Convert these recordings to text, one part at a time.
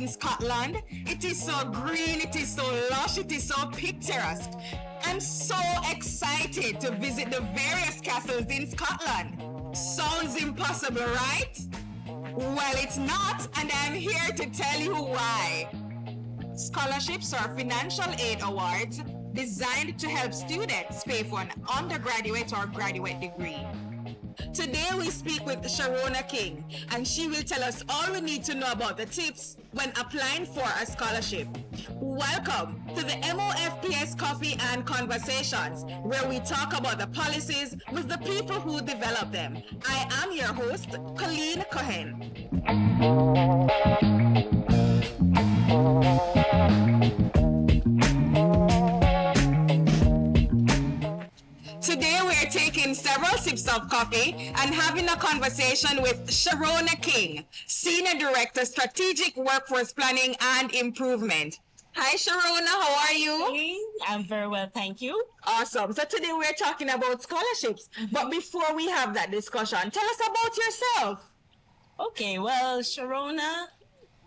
in Scotland. It is so green, it is so lush, it is so picturesque. I'm so excited to visit the various castles in Scotland. Sounds impossible, right? Well, it's not, and I'm here to tell you why. Scholarships are financial aid awards designed to help students pay for an undergraduate or graduate degree. Today we speak with Sharona King, and she will tell us all we need to know about the tips when applying for a scholarship. Welcome to the MOFPS Coffee and Conversations, where we talk about the policies with the people who develop them. I am your host, Colleen Cohen. Today we're taking several sips of coffee and having a conversation with Sharona King, Senior Director, Strategic Workforce Planning and Improvement. Hi Sharona, how are you? I'm very well, thank you. Awesome. So today we're talking about scholarships. But before we have that discussion, tell us about yourself. Okay, well, Sharona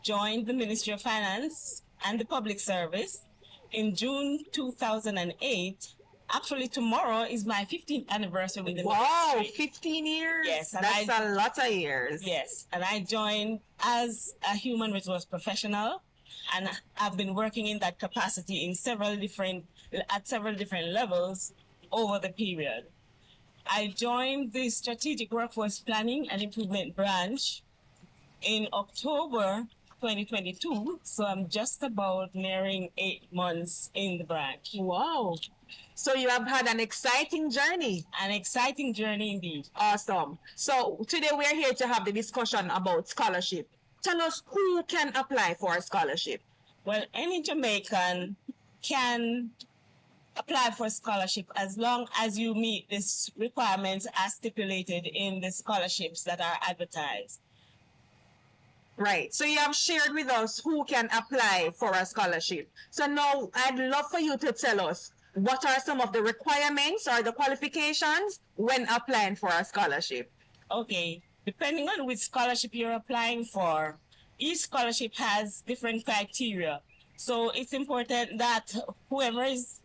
joined the Ministry of Finance and the Public Service in June 2008. Actually, tomorrow is my 15th anniversary with the ministry. 15 years? Yes. And that's a lot of years. Yes, and I joined as a human resource professional, and I've been working in that capacity at several different levels over the period. I joined the Strategic Workforce Planning and Improvement branch in October 2022, so I'm just about nearing 8 months in the branch. Wow. So you have had an exciting journey. An exciting journey indeed. Awesome. So today we are here to have the discussion about scholarship. Tell us who can apply for a scholarship. Well, any Jamaican can apply for a scholarship as long as you meet these requirements as stipulated in the scholarships that are advertised. Right. So you have shared with us who can apply for a scholarship. So now I'd love for you to tell us what are some of the requirements or the qualifications when applying for a scholarship. Okay. Depending on which scholarship you're applying for, each scholarship has different criteria. So it's important that whoever is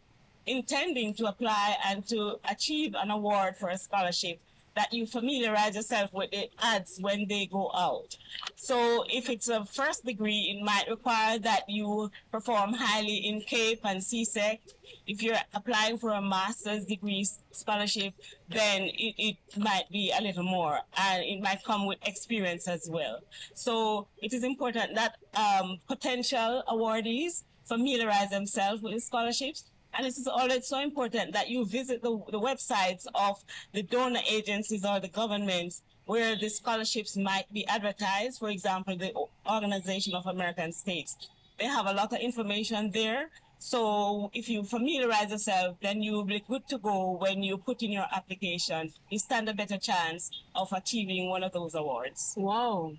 intending to apply and to achieve an award for a scholarship, that you familiarize yourself with the ads when they go out. So if it's a first degree, it might require that you perform highly in CAPE and CSEC. If you're applying for a master's degree scholarship, then it might be a little more, and it might come with experience as well. So it is important that potential awardees familiarize themselves with the scholarships. And it is always so important that you visit the websites of the donor agencies or the governments where the scholarships might be advertised. For example, the Organization of American States. They have a lot of information there. So if you familiarize yourself, then you'll be good to go when you put in your application. You stand a better chance of achieving one of those awards. Wow.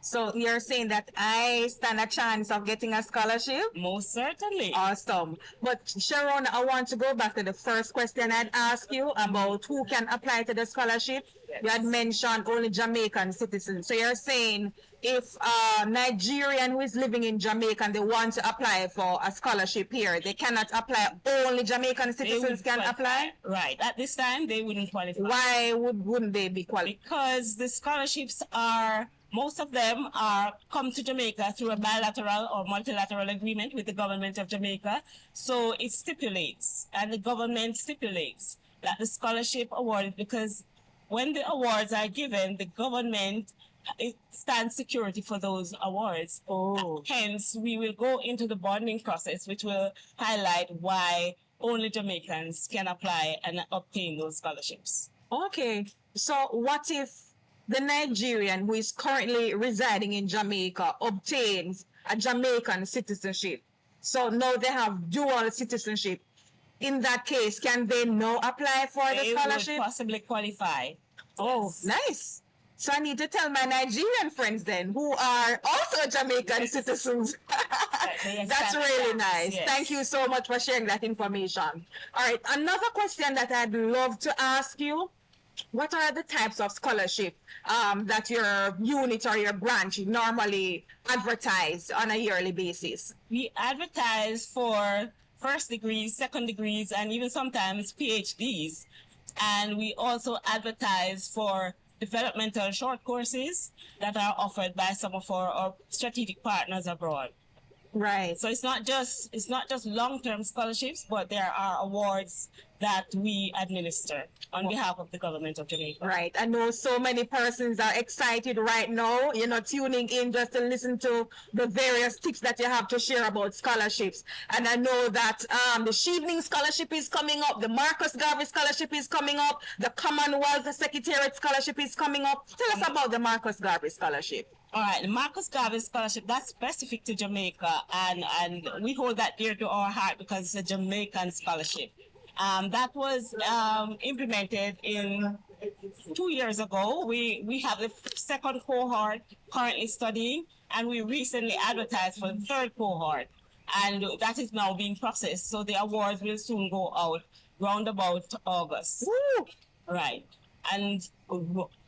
So you're saying that I stand a chance of getting a scholarship? Most certainly. Awesome. But Sharon, I want to go back to the first question I'd asked you about who can apply to the scholarship. Yes. You had mentioned only Jamaican citizens. So you're saying if a Nigerian who is living in Jamaica and they want to apply for a scholarship here, they cannot apply. Only Jamaican citizens can apply? Right. At this time, they wouldn't qualify. Why wouldn't they be qualified? Because the scholarships are... Most of them come to Jamaica through a bilateral or multilateral agreement with the government of Jamaica. So it stipulates, and the government stipulates, that the scholarship awarded, because when the awards are given, the government stands security for those awards. Oh. Hence, we will go into the bonding process, which will highlight why only Jamaicans can apply and obtain those scholarships. Okay. So what if the Nigerian who is currently residing in Jamaica obtains a Jamaican citizenship? So now they have dual citizenship. In that case, can they now apply for the scholarship? They would possibly qualify. Oh, Yes. Nice. So I need to tell my Nigerian friends then, who are also Jamaican citizens. That's really nice. Yes. Thank you so much for sharing that information. All right, another question that I'd love to ask you. What are the types of scholarship that your unit or your branch normally advertise on a yearly basis? We advertise for first degrees, second degrees, and even sometimes PhDs. And we also advertise for developmental short courses that are offered by some of our strategic partners abroad. Right. So it's not just long-term scholarships, but there are awards that we administer on behalf of the government of Jamaica. Right. I know so many persons are excited right now, tuning in just to listen to the various tips that you have to share about scholarships. And I know that the Shevening Scholarship is coming up, the Marcus Garvey Scholarship is coming up, the Commonwealth Secretariat Scholarship is coming up. Tell us about the Marcus Garvey Scholarship. All right, the Marcus Garvey Scholarship, that's specific to Jamaica, and we hold that dear to our heart because it's a Jamaican scholarship. That was implemented in 2 years ago. We have the second cohort currently studying, and we recently advertised for the third cohort, and that is now being processed. So the awards will soon go out round about August. Woo! Right. And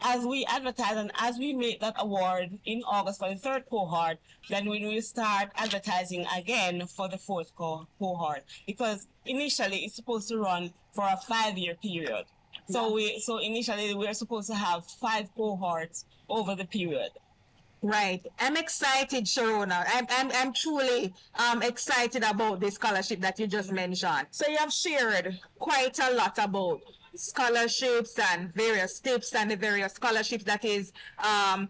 as we advertise and as we make that award in August for the third cohort, then we will start advertising again for the fourth cohort. Because initially it's supposed to run for a 5-year period. So initially we are supposed to have 5 cohorts over the period. Right. I'm excited, Sharona. I'm truly excited about the scholarship that you just mentioned. So you have shared quite a lot about scholarships and various tips and the various scholarships that is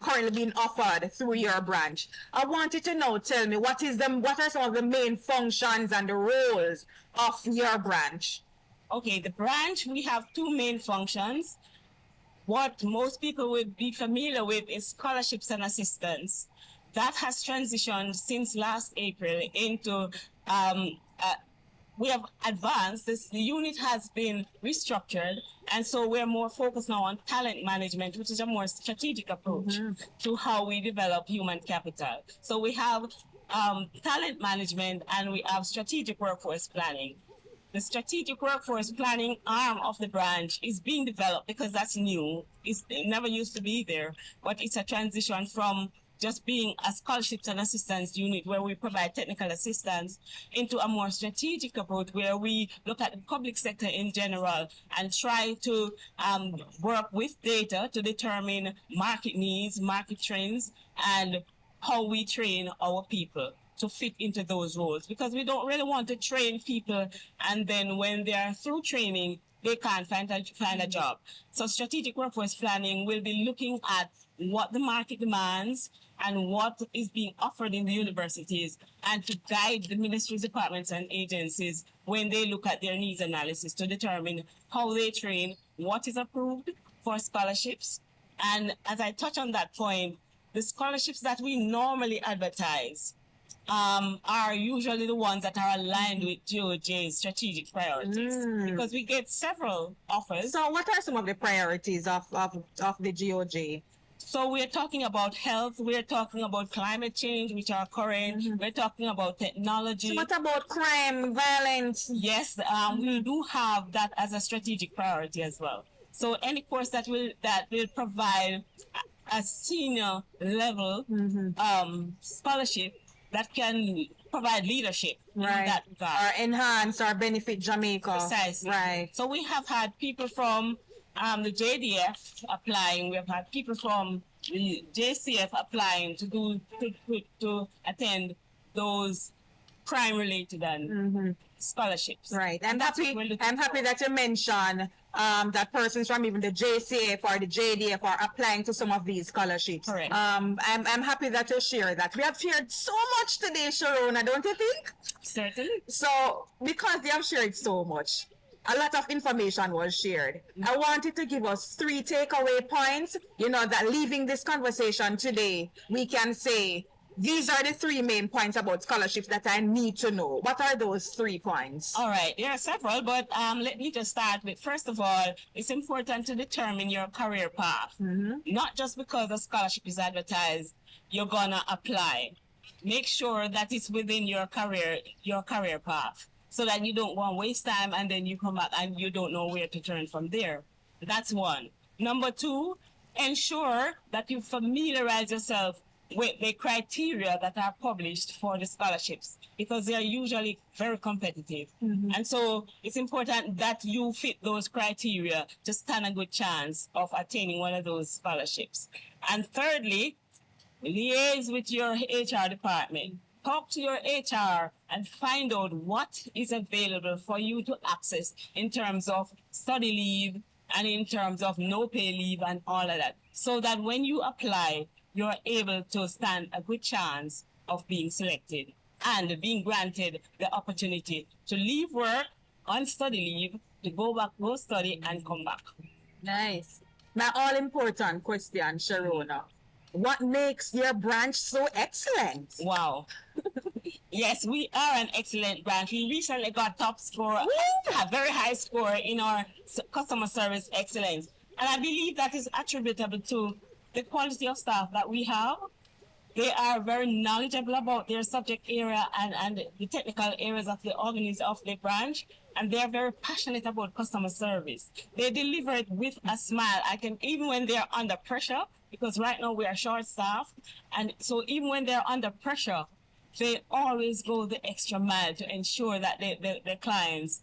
currently being offered through your branch. I wanted to know, tell me, what are some of the main functions and the roles of your branch? Okay, the branch, we have 2 main functions. What most people would be familiar with is scholarships and assistance. That has transitioned since last April into we have advanced. The unit has been restructured, and so we're more focused now on talent management, which is a more strategic approach to how we develop human capital. So we have talent management and we have strategic workforce planning. The strategic workforce planning arm of the branch is being developed because that's new. It never used to be there, but it's a transition from just being a scholarships and assistance unit where we provide technical assistance into a more strategic approach where we look at the public sector in general and try to work with data to determine market needs, market trends, and how we train our people to fit into those roles. Because we don't really want to train people and then when they are through training, they can't find a job. So strategic workforce planning will be looking at what the market demands and what is being offered in the universities and to guide the ministries, departments, and agencies when they look at their needs analysis to determine how they train, what is approved for scholarships. And as I touch on that point, the scholarships that we normally advertise are usually the ones that are aligned with GOJ's strategic priorities because we get several offers. So what are some of the priorities of the GOJ? So we're talking about health, we're talking about climate change, which are current, we're talking about technology. So what about crime, violence? Yes, we do have that as a strategic priority as well. So any course that will provide a senior level scholarship that can provide leadership in that regard. Or enhance or benefit Jamaica. Precisely. Right. So we have had people from the JDF applying. We have had people from the JCF applying to attend those crime-related and scholarships. Right. I'm happy that you mentioned that persons from even the JCF or the JDF are applying to some of these scholarships. Correct. I'm happy that you share that. We have shared so much today, Sharona, don't you think? Certainly. So because they have shared so much, a lot of information was shared. I wanted to give us 3 takeaway points, that leaving this conversation today, we can say, these are the 3 main points about scholarships that I need to know. What are those 3 points? All right, there are several, but let me just start with, first of all, it's important to determine your career path. Not just because a scholarship is advertised, you're gonna apply. Make sure that it's within your career path, so that you don't go and waste time and then you come back and you don't know where to turn from there. That's one. Number two, ensure that you familiarize yourself with the criteria that are published for the scholarships, because they are usually very competitive. And so it's important that you fit those criteria to stand a good chance of attaining one of those scholarships. And thirdly, liaise with your HR department. Talk to your HR and find out what is available for you to access in terms of study leave and in terms of no pay leave and all of that, so that when you apply, you're able to stand a good chance of being selected and being granted the opportunity to leave work on study leave, to go back, go study, and come back. Nice. My all-important question, Sharona. What makes your branch so excellent? Wow. Yes, we are an excellent branch. We recently got top score, a very high score in our customer service excellence. And I believe that is attributable to the quality of staff that we have. They are very knowledgeable about their subject area and the technical areas of the branch, and they are very passionate about customer service. They deliver it with a smile. Even when they are under pressure, because right now we are short-staffed, and so even when they're under pressure, they always go the extra mile to ensure that the clients,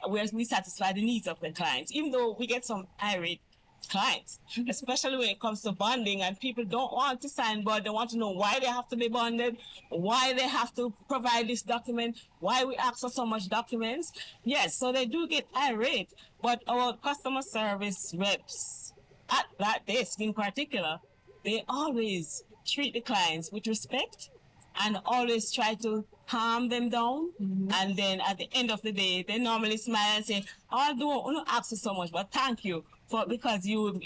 we satisfy the needs of the clients, even though we get some irate clients, especially when it comes to bonding, and people don't want to sign, but they want to know why they have to be bonded, why they have to provide this document, why we ask for so much documents. Yes, so they do get irate, but our customer service reps at that desk in particular, they always treat the clients with respect and always try to calm them down. And then at the end of the day, they normally smile and say, I don't ask you so much, but thank you because you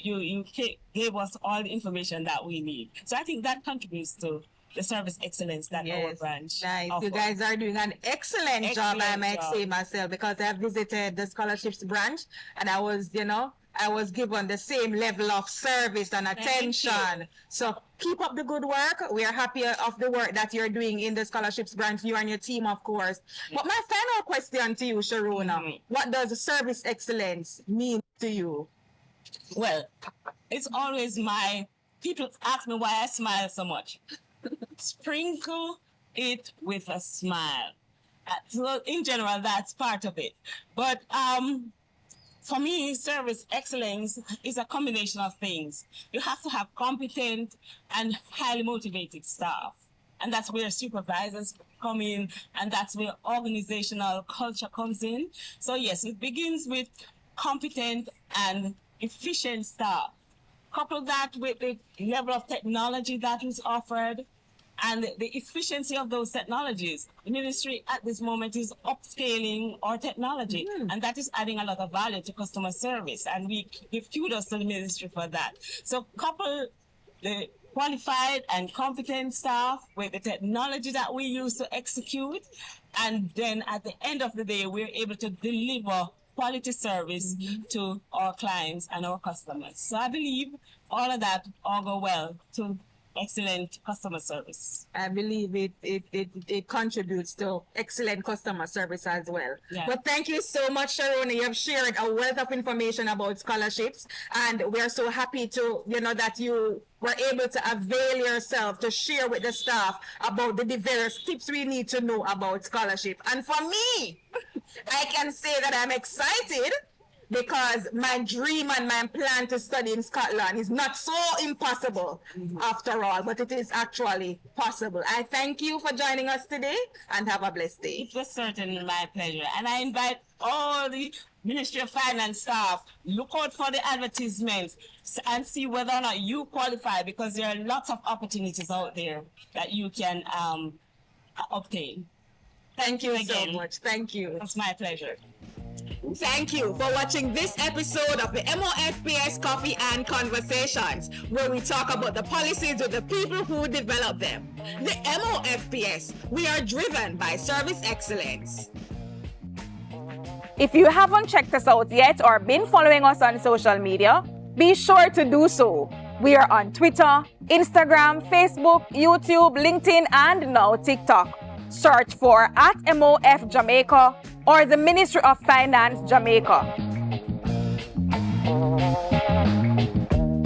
gave us all the information that we need. So I think that contributes to the service excellence that our branch Nice. offers. You guys are doing an excellent job, I might say myself, because I visited the scholarships branch and I was given the same level of service and attention. So keep up the good work. We are happy of the work that you're doing in the scholarships branch, you and your team, of course. But my final question to you, Sharona, what does service excellence mean to you? Well, it's always people ask me why I smile so much. Sprinkle it with a smile. So in general, that's part of it. But for me, service excellence is a combination of things. You have to have competent and highly motivated staff. And that's where supervisors come in, and that's where organizational culture comes in. So yes, it begins with competent and efficient staff. Couple that with the level of technology that is offered and the efficiency of those technologies. The ministry at this moment is upscaling our technology, and that is adding a lot of value to customer service, and we give kudos to the ministry for that. So couple the qualified and competent staff with the technology that we use to execute, and then at the end of the day, we're able to deliver quality service to our clients and our customers. So I believe all of that all go well to excellent customer service. I believe it contributes to excellent customer service as well. Yeah. But thank you so much, Sharona. You have shared a wealth of information about scholarships, and we're so happy to, that you were able to avail yourself to share with the staff about the various tips we need to know about scholarship. And for me, I can say that I'm excited because my dream and my plan to study in Scotland is not so impossible after all, but it is actually possible. I thank you for joining us today, and have a blessed day. It was certainly my pleasure. And I invite all the Ministry of Finance staff, look out for the advertisements and see whether or not you qualify, because there are lots of opportunities out there that you can obtain. Thank you so much. Thank you. It's my pleasure. Thank you for watching this episode of the MOFPS Coffee and Conversations, where we talk about the policies of the people who develop them. The MOFPS, we are driven by service excellence. If you haven't checked us out yet or been following us on social media, be sure to do so. We are on Twitter, Instagram, Facebook, YouTube, LinkedIn, and now TikTok. Search for @MOF Jamaica or the Ministry of Finance Jamaica. Bye.